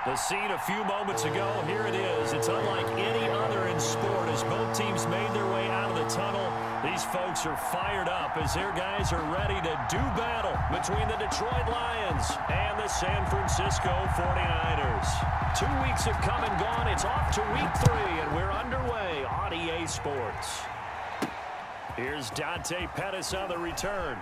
The scene a few moments ago, here it is. It's unlike any other in sport. As both teams made their way out of the tunnel, these folks are fired up as their guys are ready to do battle between the Detroit Lions and the San Francisco 49ers. 2 weeks have come and gone. It's off to week 3, and we're underway on EA Sports. Here's Dante Pettis on the return.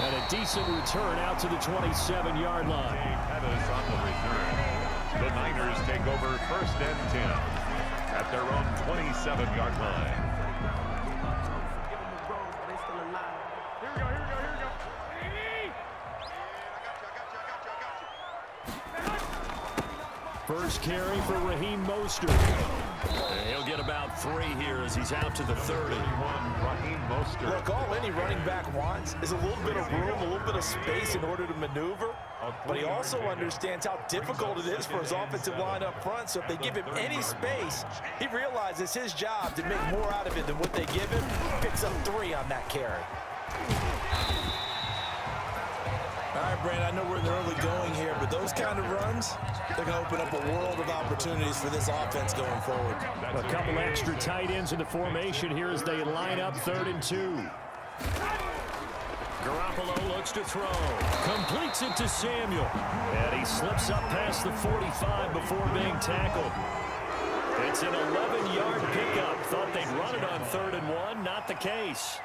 And a decent return out to the 27-yard line. Pettis on the return. The Niners take over 1st and 10 at their own 27-yard line. First carry for Raheem Mostert. And he'll get about 3 here as he's out to the 30. Raheem Mostert. Look, all any running back wants is a little bit of room, a little bit of space in order to maneuver. But he also understands how difficult it is for his offensive line up front. So if they give him any space, he realizes his job to make more out of it than what they give him. Picks up 3 on that carry. All right, Brandon, I know we're in the early going here, but those kind of runs, they're going to open up a world of opportunities for this offense going forward. A couple extra tight ends in the formation here as they line up 3rd and 2. Garoppolo looks to throw. Completes it to Samuel. And he slips up past the 45 before being tackled. It's an 11-yard pickup. Thought they'd run it on 3rd and 1. Not the case.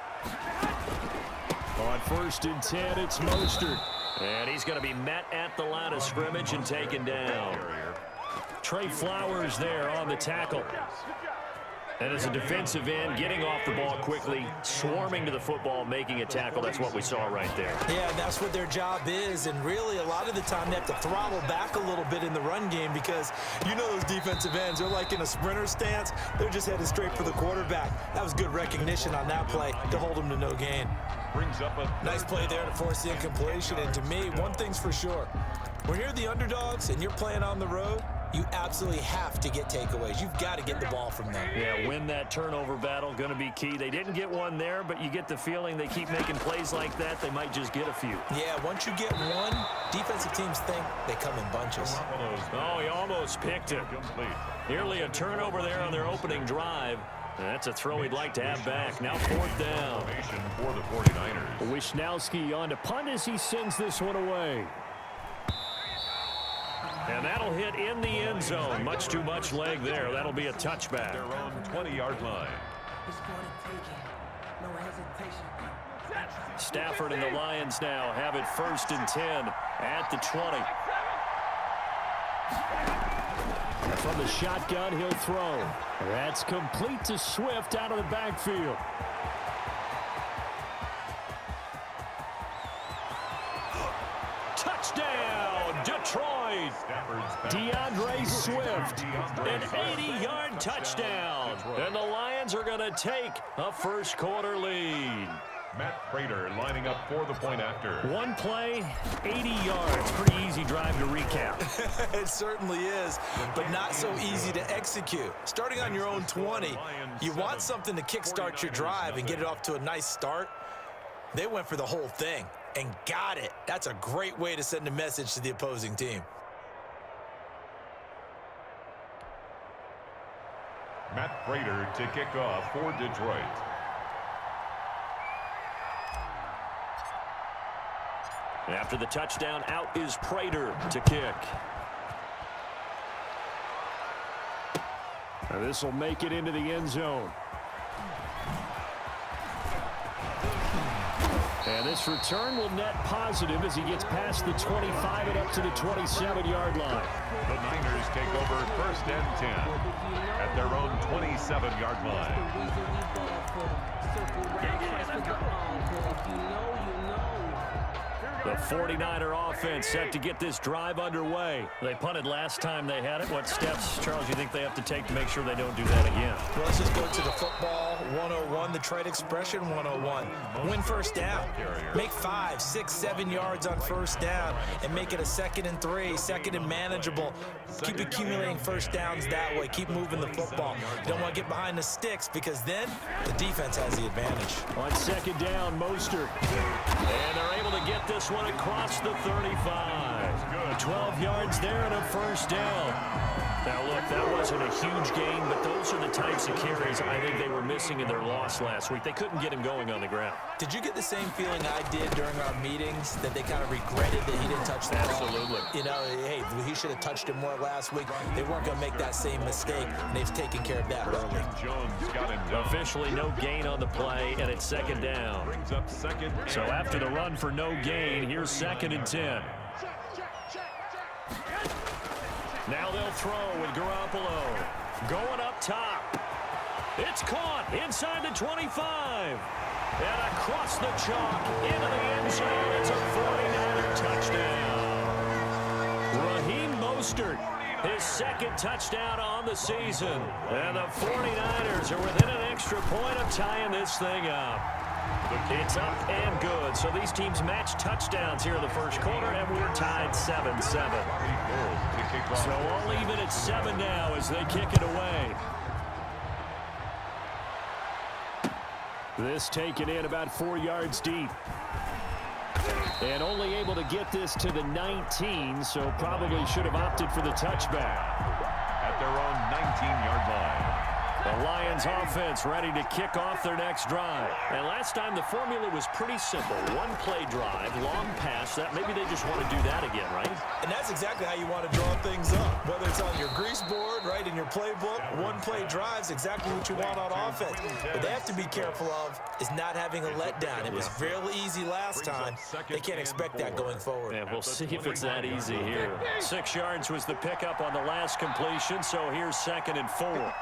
On 1st and 10, it's Mostert. And he's going to be met at the line of scrimmage and taken down. Trey Flowers there on the tackle. And as a defensive end, getting off the ball quickly, swarming to the football, making a tackle. That's what we saw right there. Yeah, that's what their job is. And really, a lot of the time, they have to throttle back a little bit in the run game because you know those defensive ends, they're like in a sprinter stance. They're just headed straight for the quarterback. That was good recognition on that play to hold them to no gain. Brings up a nice play there to force the incompletion. And to me, one thing's for sure. When you're the underdogs and you're playing on the road, you absolutely have to get takeaways. You've got to get the ball from them. Yeah, win that turnover battle, going to be key. They didn't get one there, but you get the feeling they keep making plays like that, they might just get a few. Yeah, once you get one, defensive teams think they come in bunches. Oh, he almost picked it. Nearly a turnover there on their opening drive. That's a throw he'd like to have back. Now 4th down. For the 49ers. Wisnowski on to punt as he sends this one away. And that'll hit in the end zone. Much too much leg there. That'll be a touchback. Their own 20-yard line. Stafford and the Lions now have it 1st and 10 at the 20. From the shotgun, he'll throw. That's complete to Swift out of the backfield. Touchdown, Detroit. DeAndre Swift, an 80-yard touchdown. And the Lions are going to take a first-quarter lead. Matt Prater lining up for the point after. One play, 80 yards. Pretty easy drive to recap. It certainly is, but not so easy to execute. Starting on your own 20, you want something to kickstart your drive and get it off to a nice start. They went for the whole thing and got it. That's a great way to send a message to the opposing team. Matt Prater to kick off for Detroit. After the touchdown, out is Prater to kick. And this will make it into the end zone. And this return will net positive as he gets past the 25 and up to the 27-yard line. The Niners take over 1st and 10 at their own 27-yard line. The 49er offense set to get this drive underway. They punted last time they had it. What steps, Charles, you think they have to take to make sure they don't do that again? Well, let's just go to the football. 101, the trade expression 101. Win first down. Make 5, 6, 7 yards on first down and make it a 2nd and 3, 2nd and manageable. Keep accumulating first downs that way. Keep moving the football. You don't want to get behind the sticks because then the defense has the advantage. On 2nd down, Mostert. And they're able to get this one across the 35. 12 yards there and a first down. Now, look, that wasn't a huge gain, but those are the types of carries I think they were missing in their loss last week. They couldn't get him going on the ground. Did you get the same feeling I did during our meetings, that they kind of regretted that he didn't touch the ball? Absolutely. You know, hey, he should have touched it more last week. They weren't going to make that same mistake, and they've taken care of that early. Officially no gain on the play, and it's 2nd down. So after the run for no gain, here's 2nd and 10. Now they'll throw with Garoppolo. Going up top. It's caught inside the 25. And across the chalk into the end zone. It's a 49er touchdown. Raheem Mostert, his 2nd touchdown on the season. And the 49ers are within an extra point of tying this thing up. It's up and good. So these teams match touchdowns here in the first quarter, and we're tied 7-7. So all even at 7 now as they kick it away. This taken in about 4 yards deep. And only able to get this to the 19, so probably should have opted for the touchback. At their own 19-yard line. The Lions offense ready to kick off their next drive. And last time the formula was pretty simple. One play drive, long pass. That maybe they just want to do that again, right? And that's exactly how you want to draw things up. Whether it's on your grease board, right, in your playbook, one play drive's exactly what you want on offense. What they have to be careful of is not having a letdown. It was real easy last time. They can't expect that going forward. And we'll see if it's that easy here. 6 yards was the pickup on the last completion, so here's 2nd and 4.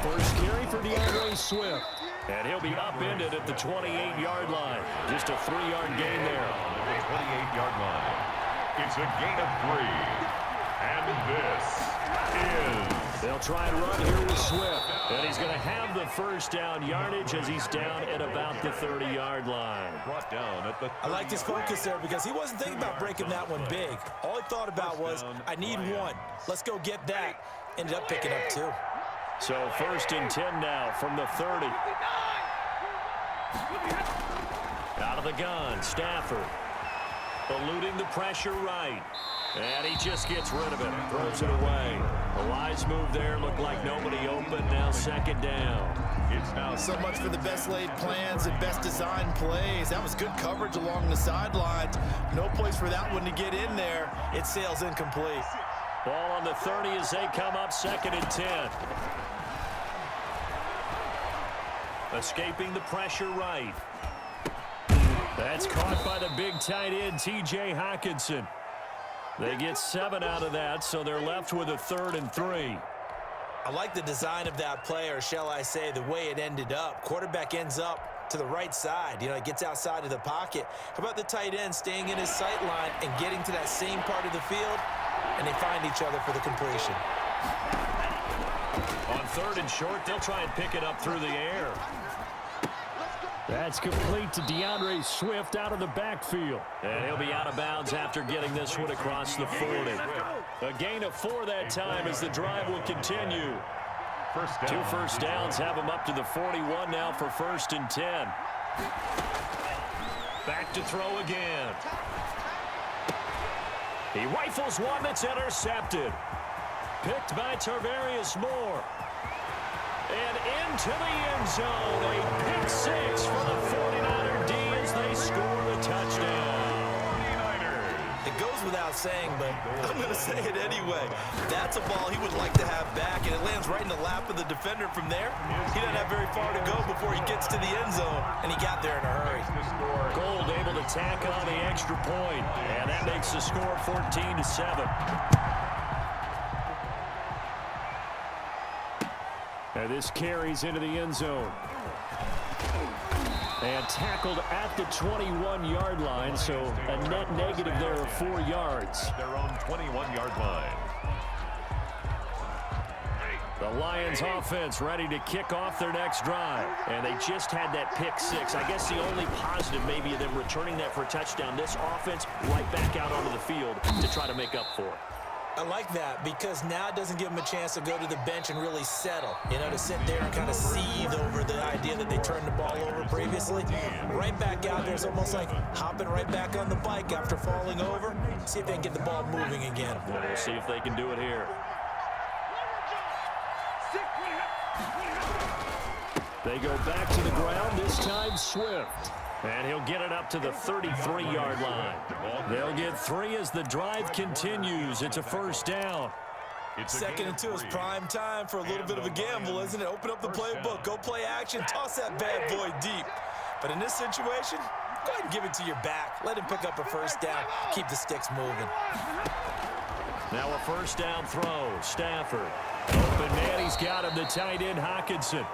First carry for DeAndre Swift. And he'll be upended at the 28-yard line. Just a 3-yard gain there. On the 28-yard line. It's a gain of 3. And this is... They'll try and run here with Swift. And he's going to have the first down yardage as he's down at about the 30-yard line. Brought down at the I liked his focus there because he wasn't thinking about breaking that one big. All he thought about was, I need one. Let's go get that. Ended up picking up 2. So 1st and 10 now from the 30. Out of the gun, Stafford. Eluding the pressure right. And he just gets rid of it. Throws it away. A wise move there. Looked like nobody open. Now 2nd down. It's now so much for the best laid plans and best designed plays. That was good coverage along the sidelines. No place for that one to get in there. It sails incomplete. Ball on the 30 as they come up 2nd and 10. Escaping the pressure right. That's caught by the big tight end, T.J. Hockenson. They get 7 out of that, so they're left with a 3rd and 3. I like the design of that play, or shall I say the way it ended up. Quarterback ends up to the right side. You know, it gets outside of the pocket. How about the tight end staying in his sight line and getting to that same part of the field? And they find each other for the completion. On 3rd and short, they'll try and pick it up through the air. That's complete to DeAndre Swift out of the backfield. And he'll be out of bounds after getting this one across the 40. A gain of 4 that time as the drive will continue. 2 first downs have him up to the 41 now for 1st and 10. Back to throw again. He rifles one that's intercepted. Picked by Tarvarius Moore. And into the end zone. A pick 6 for the 49er D as they score the touchdown. It goes without saying, but I'm going to say it anyway. That's a ball he would like to have back, and it lands right in the lap of the defender from there. He doesn't have very far to go before he gets to the end zone, and he got there in a hurry. Gold able to tack on the extra point, and that makes the score 14-7. And this carries into the end zone. And tackled at the 21-yard line, so a net negative there of 4 yards. Their own 21-yard line. The Lions offense ready to kick off their next drive. And they just had that pick six. I guess the only positive maybe of them returning that for a touchdown. This offense right back out onto the field to try to make up for it. I like that because now it doesn't give them a chance to go to the bench and really settle. You know, to sit there and kind of seethe over the idea that they turned the ball over previously. Right back out there is almost like hopping right back on the bike after falling over. See if they can get the ball moving again. Well, we'll see if they can do it here. They go back to the ground, this time Swift. And he'll get it up to the 33-yard line. They'll get 3 as the drive continues. It's a first down. Second and 2 is prime time for a little bit of a gamble, isn't it? Open up the playbook, go play action, toss that bad boy deep. But in this situation, go ahead and give it to your back. Let him pick up a first down, keep the sticks moving. Now a first down throw, Stafford. Open man, he's got him, the tight end, Hockenson.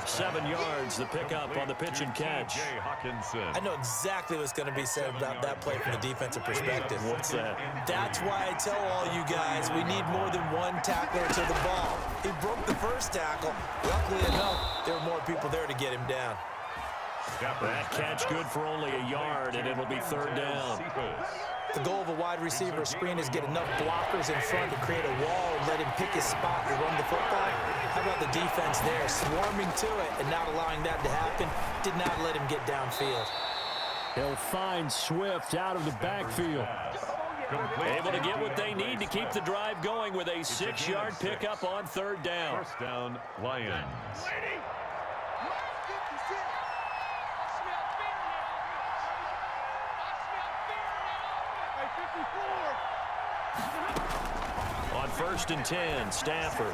7 yards, the pickup on the pitch and catch. I know exactly what's going to be said about that play from the defensive perspective. What's that? That's why I tell all you guys we need more than one tackler to the ball. He broke the first tackle. Luckily enough, there were more people there to get him down. That catch good for only a yard, and it'll be third down. The goal of a wide receiver screen is get enough blockers in front to create a wall and let him pick his spot to run the football. How about the defense there, swarming to it and not allowing that to happen? Did not let him get downfield. He'll find Swift out of the backfield. Able to get what they need to keep the drive going with a 6-yard pickup on third down. First down, Lions. On first and 10, Stafford.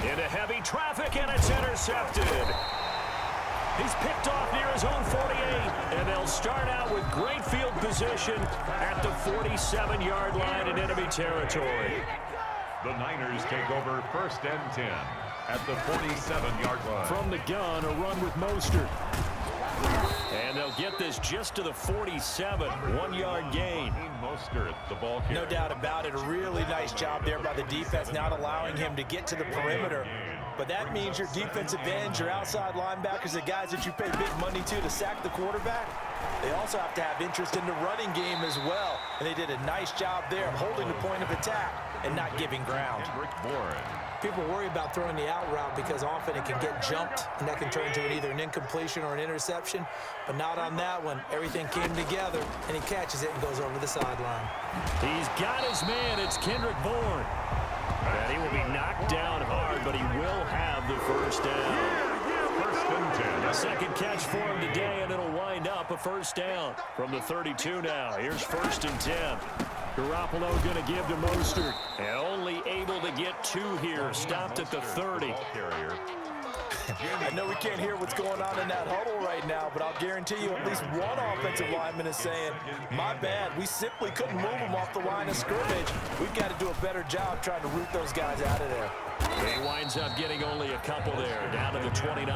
Into heavy traffic, and it's intercepted. He's picked off near his own 48, and they'll start out with great field position at the 47-yard line in enemy territory. The Niners take over first and 10 at the 47-yard line. From the gun, a run with Mostert. And they'll get this just to the 47, 1-yard gain. Mostert, the ball carrier. No doubt about it. A really nice job there by the defense, not allowing him to get to the perimeter. But that means your defensive ends, your outside linebackers, the guys that you pay big money to sack the quarterback, they also have to have interest in the running game as well. And they did a nice job there of holding the point of attack and not giving ground. People worry about throwing the out route because often it can get jumped, and that can turn into either an incompletion or an interception. But not on that one. Everything came together, and he catches it and goes over the sideline. He's got his man. It's Kendrick Bourne. And he will be knocked down hard, but he will have the first down. First and 10. A second catch for him today, and it'll wind up a first down from the 32 now. Here's first and 10. Garoppolo going to give to Mostert. And only able to get 2 here. Stopped at the 30. I know we can't hear what's going on in that huddle right now, but I'll guarantee you at least one offensive lineman is saying, my bad, we simply couldn't move them off the line of scrimmage. We've got to do a better job trying to root those guys out of there. He winds up getting only a couple there, down to the 29.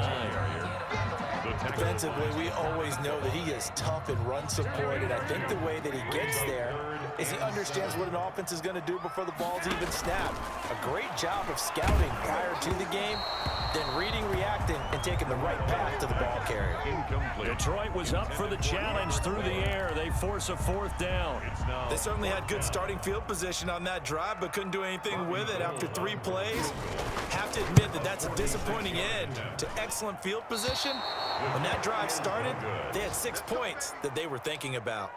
Defensively, we always know that he is tough and run supported. I think the way that he gets there is he understands what an offense is going to do before the ball's even snapped. A great job of scouting prior to the game, then reading, reacting, and taking the right path to the ball carrier. Detroit was up for the challenge through the air. They force a fourth down. They certainly had good starting field position on that drive, but couldn't do anything with it after 3 plays. Have to admit that that's a disappointing end to excellent field position. When that drive started, they had 6 points that they were thinking about.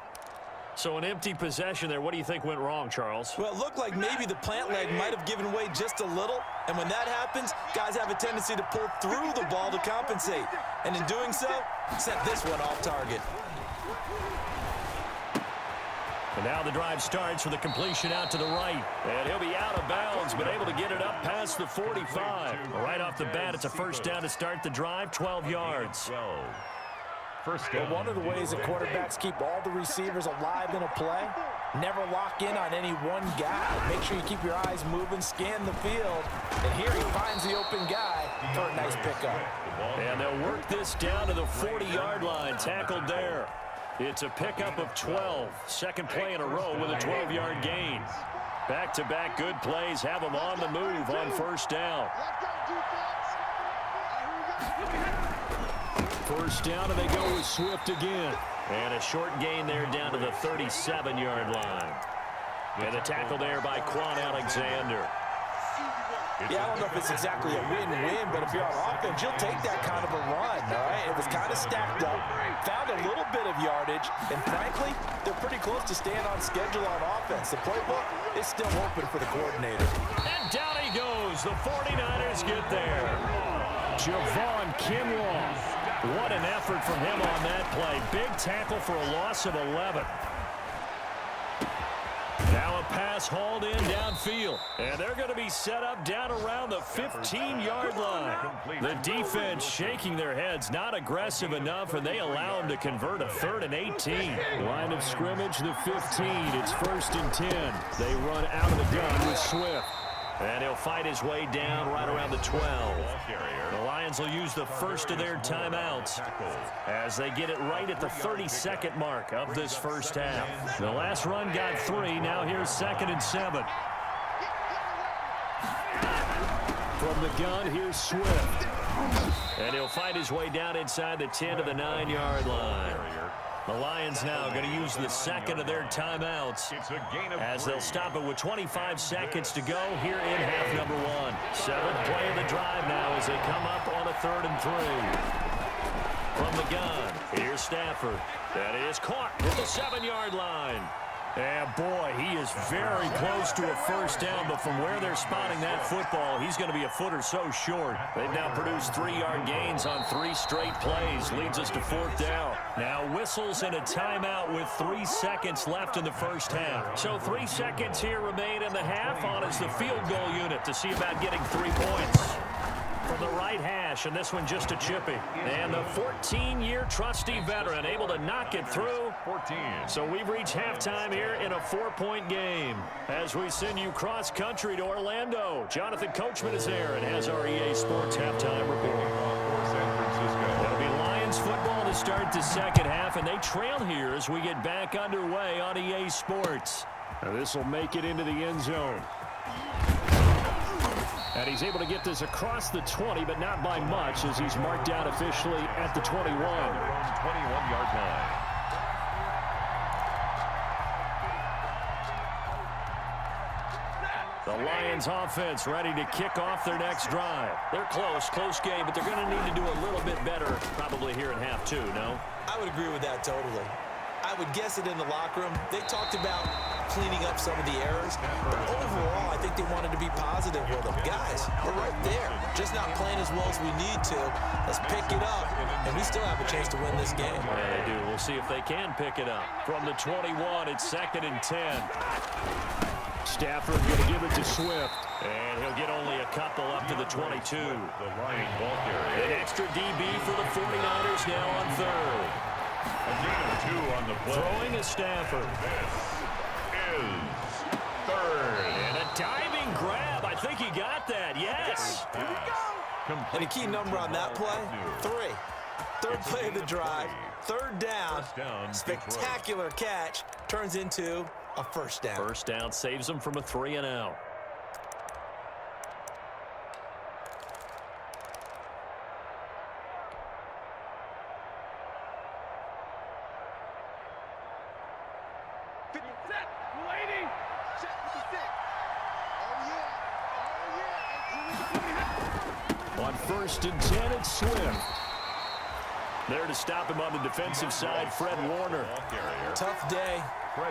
So an empty possession there. What do you think went wrong, Charles? Well, it looked like maybe the plant leg might have given way just a little. And when that happens, guys have a tendency to pull through the ball to compensate. And in doing so, sent this one off target. And now the drive starts with a completion out to the right. And he'll be out of bounds, but able to get it up past the 45. Right off the bat, it's a first down to start the drive, 12 yards. But one of the ways that quarterbacks keep all the receivers alive in a play, never lock in on any one guy. Make sure you keep your eyes moving, scan the field. And here he finds the open guy for a nice pickup. And they'll work this down to the 40-yard line, tackled there. It's a pickup of 12. Second play in a row with a 12-yard gain. Back-to-back good plays have them on the move on first down. First down, and they go with Swift again. And a short gain there down to the 37-yard line. And the tackle there by Quan Alexander. Yeah, I don't know if it's exactly a win-win, but if you're on offense, you'll take that kind of a run, all right? It was kind of stacked up, found a little bit of yardage, and frankly, they're pretty close to staying on schedule on offense. The playbook is still open for the coordinator. And down he goes. The 49ers get there. Javon Kinlaw. What an effort from him on that play. Big tackle for a loss of 11. Now a pass hauled in downfield. And they're going to be set up down around the 15-yard line. The defense shaking their heads, not aggressive enough, and they allow them to convert a 3rd and 18. Line of scrimmage, the 15. It's 1st and 10. They run out of the gun with Swift. And he'll fight his way down right around the 12. The Lions will use the first of their timeouts as they get it right at the 32nd mark of this first half. The last run got 3. Now here's 2nd and 7. From the gun, here's Swift. And he'll fight his way down inside the 10 to the 9-yard line. The Lions now going to use the second of their timeouts as they'll stop it with 25 seconds to go here in half number 1. 7th play of the drive now as they come up on a 3rd and 3. From the gun, here's Stafford. That is caught at the 7-yard line. And boy, he is very close to a first down, but from where they're spotting that football, he's going to be a foot or so short. They've now produced 3-yard gains on 3 straight plays. Leads us to 4th down. Now whistles and a timeout with 3 seconds left in the first half. So 3 seconds here remain in the half on as the field goal unit to see about getting 3 points. From the right hash, and this one just a chippy. And the 14-year trusty veteran able to knock it through. 14. So we've reached halftime here in a 4-point game. As we send you cross-country to Orlando, Jonathan Coachman is there and has our EA Sports halftime report. It'll be Lions football to start the second half, and they trail here as we get back underway on EA Sports. Now this will make it into the end zone. And he's able to get this across the 20, but not by much as he's marked out officially at the 21. 21-yard line. The Lions offense ready to kick off their next drive. They're close game, but they're going to need to do a little bit better probably here in half 2, no? I would agree with that totally. I would guess it in the locker room. They talked about cleaning up some of the errors, but overall, I think they wanted to be positive with them. Guys, we're right there, just not playing as well as we need to. Let's pick it up, and we still have a chance to win this game. They do. We'll see if they can pick it up. From the 21, it's 2nd and 10. Stafford going to give it to Swift, and he'll get only a couple up to the 22. An extra DB for the 49ers now on 3rd. A gain of 2 on the play. Throwing is Stafford. This is 3rd. And a diving grab. I think he got that. Yes. Here we go. And a key number on that play, 3. 3rd play of the drive. 3rd down. Spectacular catch. Turns into a first down. First down saves them from a 3-and-out. On 1st and 10, it's Swift. There to stop him on the defensive side, Fred Warner. Tough day,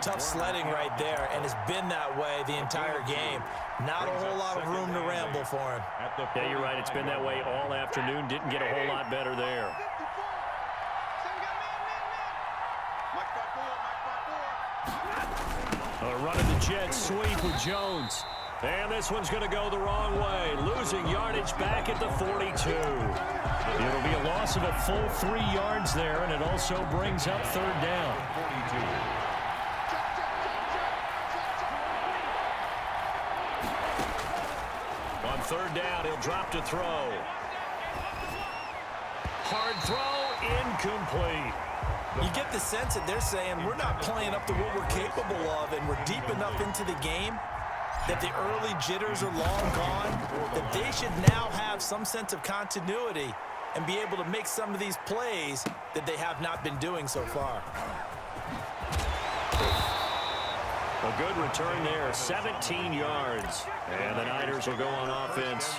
tough sledding right there, and it's been that way the entire game. Not a whole lot of room to ramble for him. Yeah, you're right. It's been that way all afternoon. Didn't get a whole lot better there. Running the jet sweep with Jones. And this one's going to go the wrong way. Losing yardage back at the 42. It'll be a loss of a full 3 yards there, and it also brings up 3rd down. 42. On 3rd down, he'll drop to throw. Hard throw, incomplete. You get the sense that they're saying we're not playing up to what we're capable of, and we're deep enough into the game. that the early jitters are long gone, that they should now have some sense of continuity and be able to make some of these plays that they have not been doing so far. A good return there, 17 yards. And the Niners will go on offense.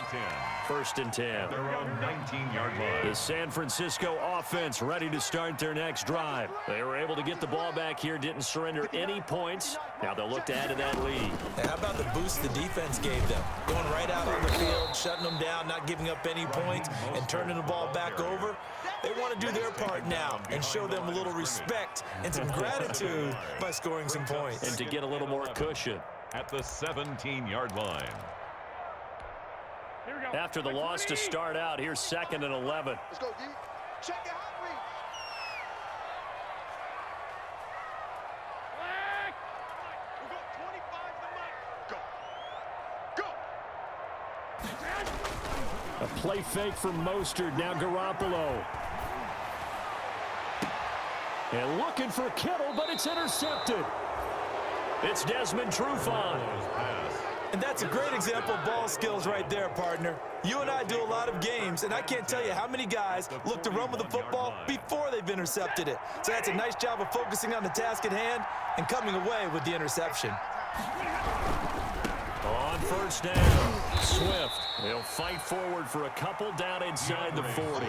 1st and 10. Their own 19-yard line. The San Francisco offense ready to start their next drive. They were able to get the ball back here, didn't surrender any points. Now they'll look to add to that lead. And how about the boost the defense gave them? Going right out on the field, shutting them down, not giving up any points, and turning the ball back over. They want to do their part now and show them a little respect and some gratitude by scoring some points. And to get a little more cushion. At the 17-yard line. After the loss to start out, here's 2nd and 11. Let's go, D. Check it out, read. We got 25 to the mic. Go. Go. A play fake from Mostert. Now Garoppolo. And looking for Kittle, but it's intercepted. It's Desmond Trufant. And that's a great example of ball skills right there, partner. You and I do a lot of games, and I can't tell you how many guys look to run with the football before they've intercepted it. So that's a nice job of focusing on the task at hand and coming away with the interception. On 1st down, Swift. They'll fight forward for a couple down inside the 40.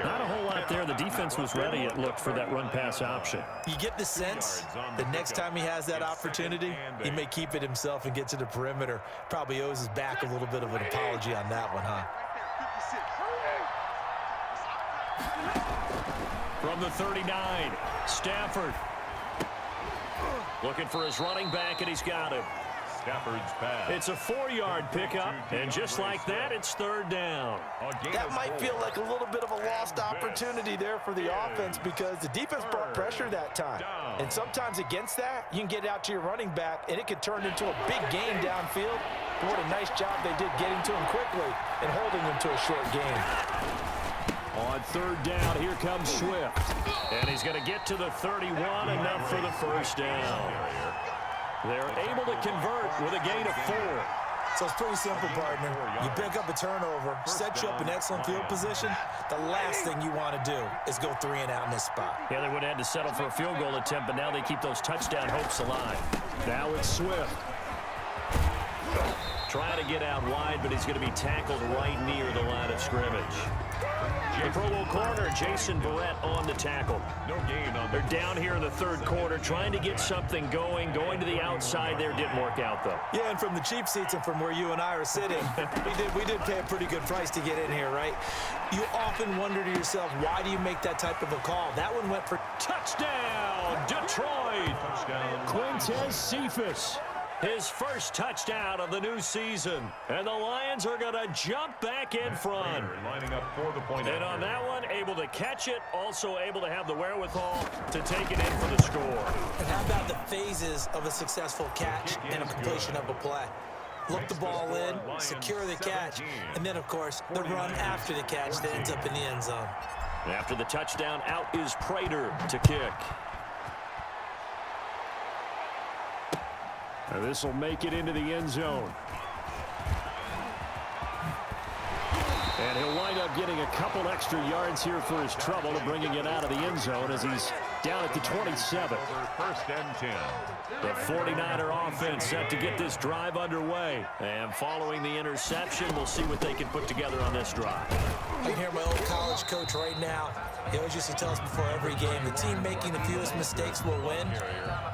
Not a whole lot there. The defense was ready, it looked, for that run-pass option. You get the sense that next time he has that opportunity, he may keep it himself and get to the perimeter. Probably owes his back a little bit of an apology on that one, huh? From the 39, Stafford. Looking for his running back, and he's got him. Stafford's pass. It's a 4-yard pickup, and just like that, it's 3rd down. That might feel like a little bit of a lost opportunity there for the offense because the defense brought pressure that time. And sometimes against that, you can get out to your running back, and it could turn into a big gain downfield. But what a nice job they did getting to him quickly and holding him to a short gain. On 3rd down, here comes Swift. And he's going to get to the 31, enough for the 1st down. They're able to convert with a gain of 4. So it's pretty simple, partner. You pick up a turnover, set you up in excellent field position. The last thing you want to do is go 3 and out in this spot. Yeah, they would have had to settle for a field goal attempt, but now they keep those touchdown hopes alive. Now it's Swift. Trying to get out wide, but he's going to be tackled right near the line of scrimmage. The Pro Bowl corner, Jason Barrett, on the tackle. No gain on. They're down here in the 3rd quarter, trying to get something going. Going to the outside there didn't work out, though. Yeah, and from the cheap seats and from where you and I are sitting, we did pay a pretty good price to get in here, right? You often wonder to yourself, why do you make that type of a call? That one went for touchdown, Detroit. Touchdown. Quintez Cephas. His first touchdown of the new season. And the Lions are going to jump back in front. Lining up for the point. And on that one, able to catch it, also able to have the wherewithal to take it in for the score. And how about the phases of a successful catch and a completion of a play? Look the ball in, secure the catch, and then, of course, the run after the catch that ends up in the end zone. After the touchdown, out is Prater to kick. And this will make it into the end zone. And he'll wind up getting a couple extra yards here for his trouble to bringing it out of the end zone as he's down at the 27. 1st and 10. The 49er offense set to get this drive underway. And following the interception, we'll see what they can put together on this drive. I can hear my old college coach right now. He always used to tell us before every game, the team making the fewest mistakes will win.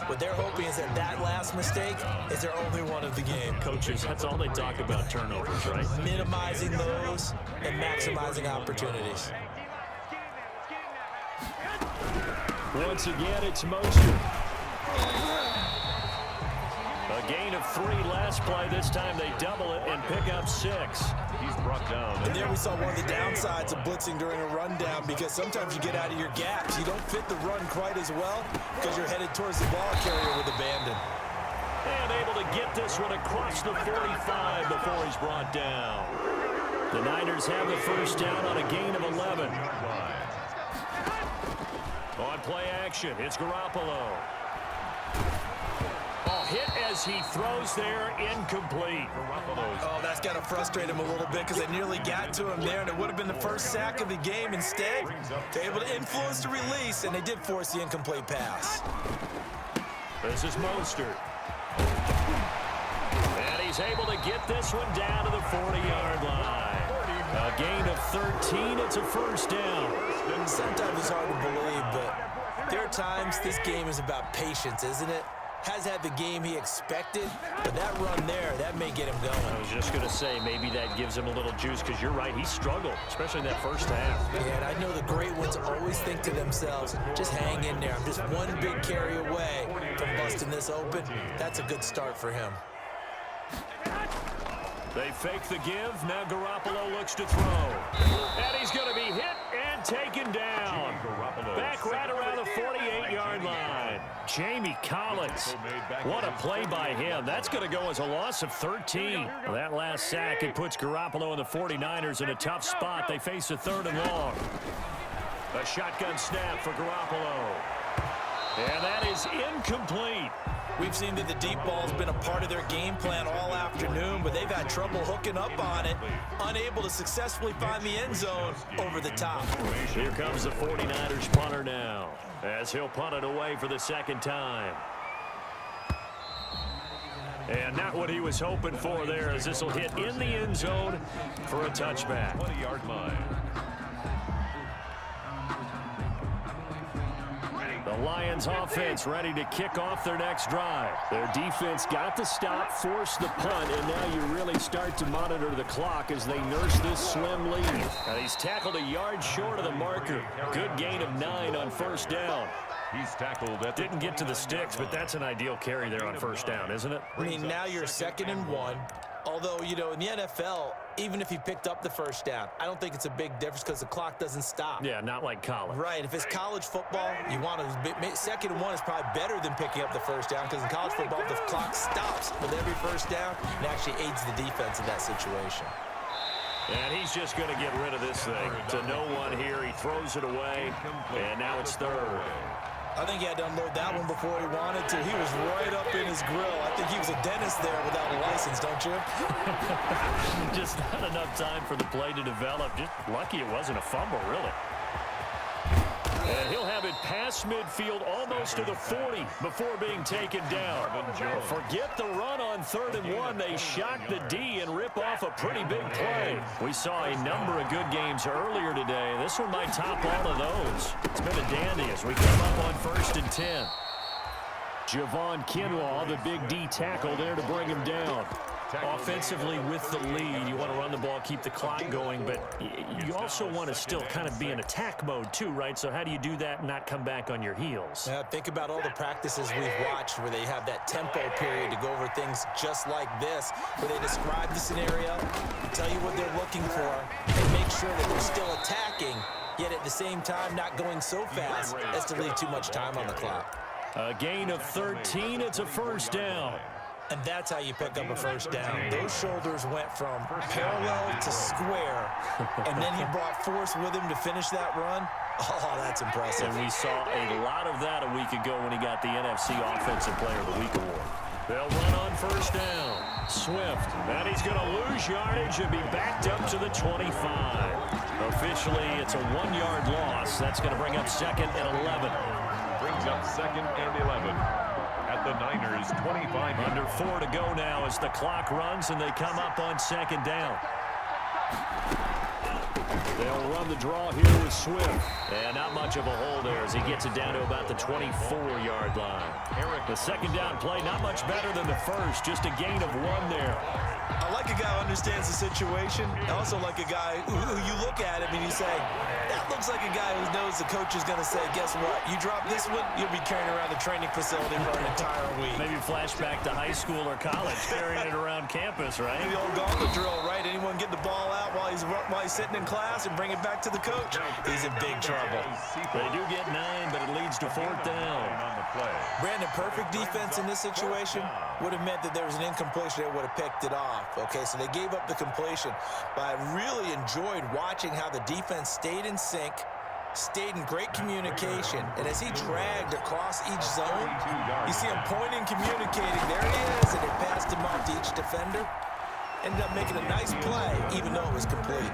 What they're hoping is that last mistake is their only one of the game. Coaches, that's all they talk about, turnovers, right? Minimizing those and maximizing opportunities. Once again, it's Mostert. A gain of 3 last play. This time they double it and pick up 6. He's brought down. And there we saw one of the downsides of blitzing during a rundown because sometimes you get out of your gaps. You don't fit the run quite as well because you're headed towards the ball carrier with abandon. And able to get this one across the 45 before he's brought down. The Niners have the first down on a gain of 11. On play action, it's Garoppolo. ball hit as he throws there, incomplete. Oh, that's got to frustrate him a little bit because they nearly got to him there, and it would have been the first sack of the game. Instead, they're able to influence the release, and they did force the incomplete pass. This is Mostert. And he's able to get this one down to the 40-yard line. A gain of 13. It's a first down. Sometimes it's hard to believe, but there are times this game is about patience, isn't it? Has had the game he expected, but that run there, that may get him going. I was just going to say, maybe that gives him a little juice because you're right, he struggled, especially in that first half. Yeah, and I know the great ones always think to themselves, just hang in there. I'm just one big carry away from busting this open. That's a good start for him. They fake the give. Now Garoppolo looks to throw. And he's going to be hit and taken down. Back right around the 48-yard line. Jamie Collins. What a play by him. That's going to go as a loss of 13. Well, that last sack, it puts Garoppolo and the 49ers in a tough spot. They face a 3rd and long. A shotgun snap for Garoppolo. And that is incomplete. We've seen that the deep ball's been a part of their game plan all afternoon, but they've had trouble hooking up on it, unable to successfully find the end zone over the top. Here comes the 49ers punter now, as he'll punt it away for the second time. And not what he was hoping for there, as this will hit in the end zone for a touchback. 20-yard line. The Lions offense ready to kick off their next drive. Their defense got the stop, forced the punt, and now you really start to monitor the clock as they nurse this slim lead. Now he's tackled a yard short of the marker. Good gain of 9 on first down. He's tackled at Didn't get to the sticks, but that's an ideal carry there on first down, isn't it? I mean, now you're 2nd and 1. Although, you know, in the NFL, even if he picked up the first down, I don't think it's a big difference because the clock doesn't stop. Yeah, not like college. Right. If it's college football, you want to 2nd and 1 is probably better than picking up the first down because in college football, the clock stops with every first down and actually aids the defense in that situation. And he's just going to get rid of this thing. To no one here. He throws it away, and now it's 3rd. I think he had to unload that one before he wanted to. He was right up in his grill. I think he was a dentist there without a license, don't you? Just not enough time for the play to develop. Just lucky it wasn't a fumble, really. And he'll have it past midfield almost to the 40 before being taken down. Forget the run on 3rd and 1. They shock the D and rip off a pretty big play. We saw a number of good games earlier today. This one might top all of those. It's been a dandy as we come up on 1st and 10. Javon Kinlaw, the big D tackle there to bring him down. Offensively with the lead, you want to run the ball, keep the clock going, but you also want to still kind of be in attack mode too, right? So how do you do that and not come back on your heels? Think about all the practices we've watched where they have that tempo period to go over things just like this, where they describe the scenario, tell you what they're looking for, and make sure that they're still attacking, yet at the same time not going so fast as to leave too much time on the clock. A gain of 13, it's a first down. And that's how you pick up a first down. Those shoulders went from parallel to square, and then he brought force with him to finish that run. Oh, that's impressive. And we saw a lot of that a week ago when he got the NFC Offensive Player of the Week award. They'll run on first down. Swift, and he's going to lose yardage and be backed up to the 25. Officially, it's a 1-yard loss. That's going to bring up 2nd and 11. Brings up 2nd and 11. At the Niners' 25. Under 4 to go now as the clock runs and they come up on 2nd down. They'll run the draw here with Swift. And not much of a hole there as he gets it down to about the 24-yard line. The 2nd down play, not much better than the first, just a gain of 1 there. I like a guy who understands the situation. I also like a guy who you look at him and you say, that looks like a guy who knows the coach is going to say, guess what? You drop this one, you'll be carrying around the training facility for an entire week. Maybe flashback to high school or college, carrying it around campus, right? The old gauntlet drill, right? Anyone get the ball out while he's sitting in class and bring it back to the coach? He's in big trouble. They do get 9, but it leads to 4th down. Brandon, perfect defense in this situation would have meant that there was an incompletion. They would have picked it off. Okay, so they gave up the completion. But I really enjoyed watching how the defense stayed in sync stayed in great communication, and as he dragged across each zone, you see him pointing, communicating. There he is, and it passed him off to each defender. Ended up making a nice play, even though it was complete.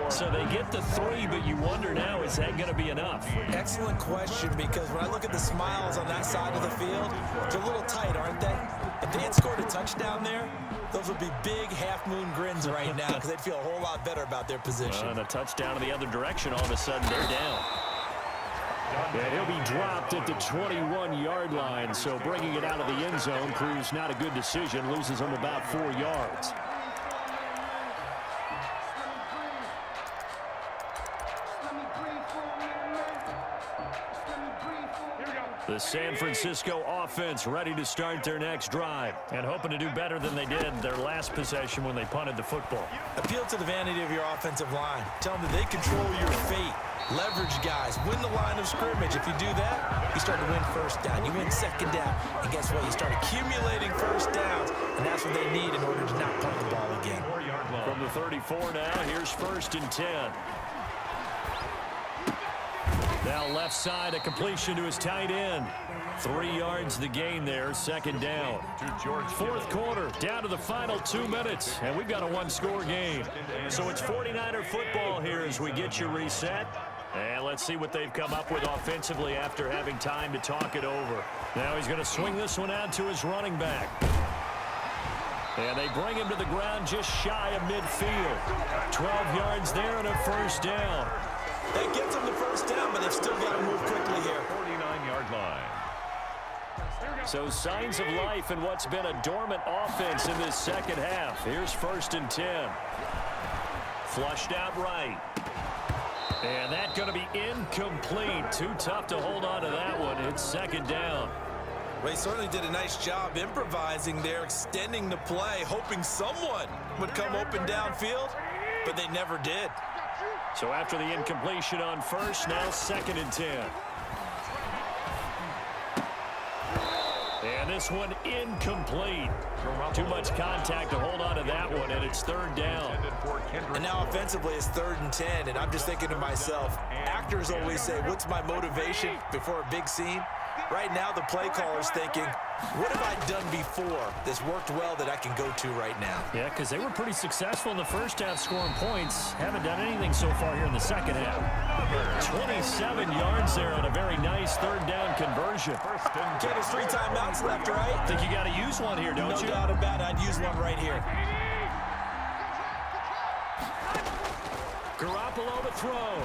So they get the 3, but you wonder now, is that going to be enough? Excellent question, because when I look at the smiles on that side of the field, they're a little tight, aren't they? If they had scored a touchdown there, those would be big half-moon grins right now, because they'd feel a whole lot better about their position. And a touchdown in the other direction, all of a sudden they're down. And he'll be dropped at the 21-yard line, so bringing it out of the end zone proves not a good decision, loses him about 4 yards. The San Francisco offense ready to start their next drive and hoping to do better than they did their last possession when they punted the football. Appeal to the vanity of your offensive line. Tell them that they control your fate. Leverage guys. Win the line of scrimmage. If you do that, you start to win first down. You win second down. And guess what? You start accumulating first downs. And that's what they need in order to not punt the ball again. From the 34 now, here's 1st and 10. Now left side, a completion to his tight end. 3 yards the gain there, 2nd down. 4th quarter, down to the final 2 minutes, and we've got a 1-score game. So it's 49er football here as we get you reset. And let's see what they've come up with offensively after having time to talk it over. Now he's going to swing this one out to his running back. And they bring him to the ground just shy of midfield. 12 yards there and a 1st down. That gets them the 1st down, but they've still got to move quickly here. 49-yard line. So signs of life in what's been a dormant offense in this second half. Here's 1st and 10. Flushed out right. And that's going to be incomplete. Too tough to hold on to that one. It's 2nd down. Well, he certainly did a nice job improvising there, extending the play, hoping someone would come open downfield, but they never did. So after the incompletion on 1st, now 2nd and 10. And this one incomplete. Too much contact to hold on to that one, and it's 3rd down. And now offensively it's 3rd and 10, and I'm just thinking to myself, actors always say, what's my motivation before a big scene? Right now the play caller's thinking, what have I done before that's worked well that I can go to right now? Yeah, because they were pretty successful in the first half scoring points. Haven't done anything so far here in the second half. 27 yards there on a very nice 3rd down conversion. Kid, there's 3 timeouts left, right? Think you got to use one here, don't you? No doubt about it. I'd use one right here. Garoppolo to throw.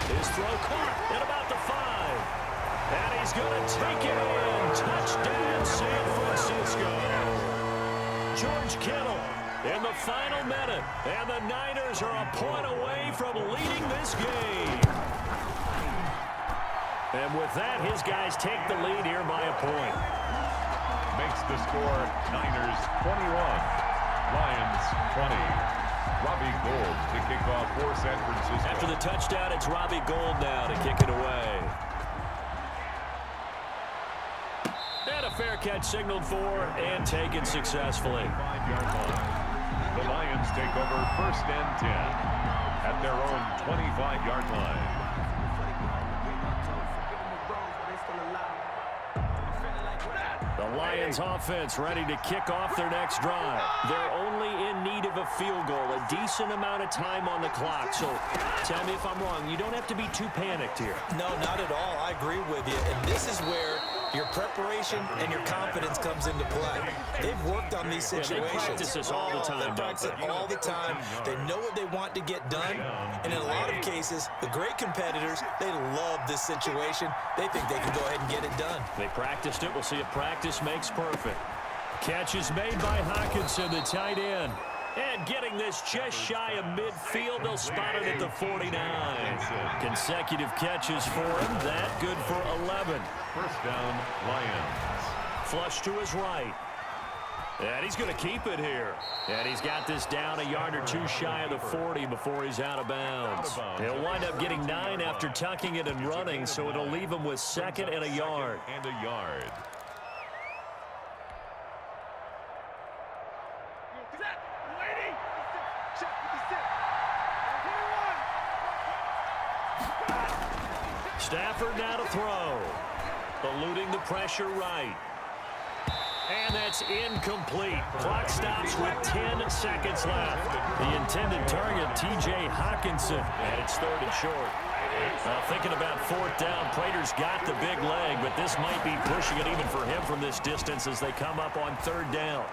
His throw caught at about the 5. And he's going to take it in. Touchdown, San Francisco. George Kittle in the final minute. And the Niners are a point away from leading this game. And with that, his guys take the lead here by a point. Makes the score Niners 21, Lions 20. Robbie Gould to kick off for San Francisco. After the touchdown, it's Robbie Gould now to kick it away. And a fair catch signaled for and taken successfully. 5-yard line. The Lions take over 1st and 10 at their own 25-yard line. The Lions offense ready to kick off their next drive. They're only in need of a field goal, a decent amount of time on the clock. So tell me if I'm wrong. You don't have to be too panicked here. No, not at all. I agree with you. And this is where your preparation and your confidence comes into play. They've worked on these situations. They practice this all the time. They practice it all the time. They know what they want to get done. And in a lot of cases, the great competitors, they love this situation. They think they can go ahead and get it done. They practiced it. We'll see if practice makes perfect. Catch is made by Hockenson, the tight end. And getting this just shy of midfield, they'll spot it at the 49. Consecutive catches for him. That good for 11. 1st down, Lions. Flush to his right. And he's going to keep it here. And he's got this down a yard or 2 shy of the 40 before he's out of bounds. He'll wind up getting 9 after tucking it and running, so it'll leave him with 2nd and a yard. And a yard. the throw. Eluding the pressure right. And that's incomplete. Clock stops with 10 seconds left. The intended target, T.J. Hawkinson, and it's 3rd and short. Thinking about 4th down, Prater's got the big leg, but this might be pushing it even for him from this distance as they come up on 3rd down.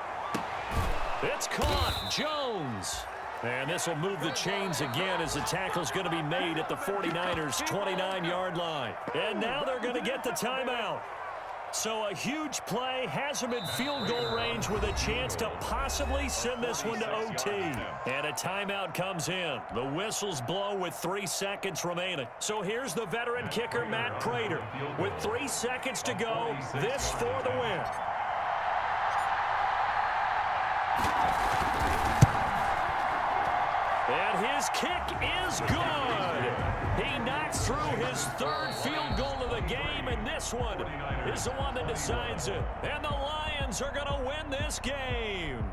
It's caught. Jones. And this will move the chains again as the tackle's going to be made at the 49ers' 29-yard line. And now they're going to get the timeout. So a huge play has them in field goal range with a chance to possibly send this one to OT. And a timeout comes in. The whistles blow with 3 seconds remaining. So here's the veteran kicker, Matt Prater. With 3 seconds to go, this for the win. And his kick is good. He knocks through his 3rd field goal of the game, and this one is the one that decides it. And the Lions are going to win this game.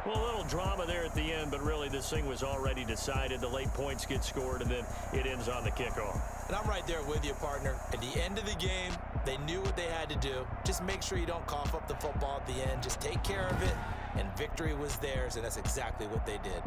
Well, a little drama there at the end, but really this thing was already decided. The late points get scored, and then it ends on the kickoff. And I'm right there with you, partner. At the end of the game, they knew what they had to do. Just make sure you don't cough up the football at the end. Just take care of it, and victory was theirs, and that's exactly what they did.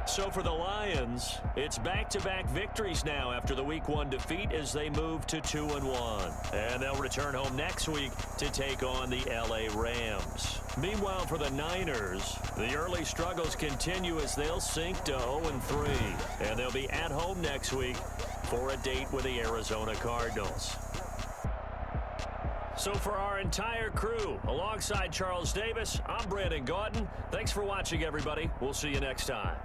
So for the Lions, it's back-to-back victories now after the Week 1 defeat as they move to 2-1. And they'll return home next week to take on the L.A. Rams. Meanwhile, for the Niners, the early struggles continue as they'll sink to 0-3. And they'll be at home next week for a date with the Arizona Cardinals. So for our entire crew, alongside Charles Davis, I'm Brandon Gauton. Thanks for watching, everybody. We'll see you next time.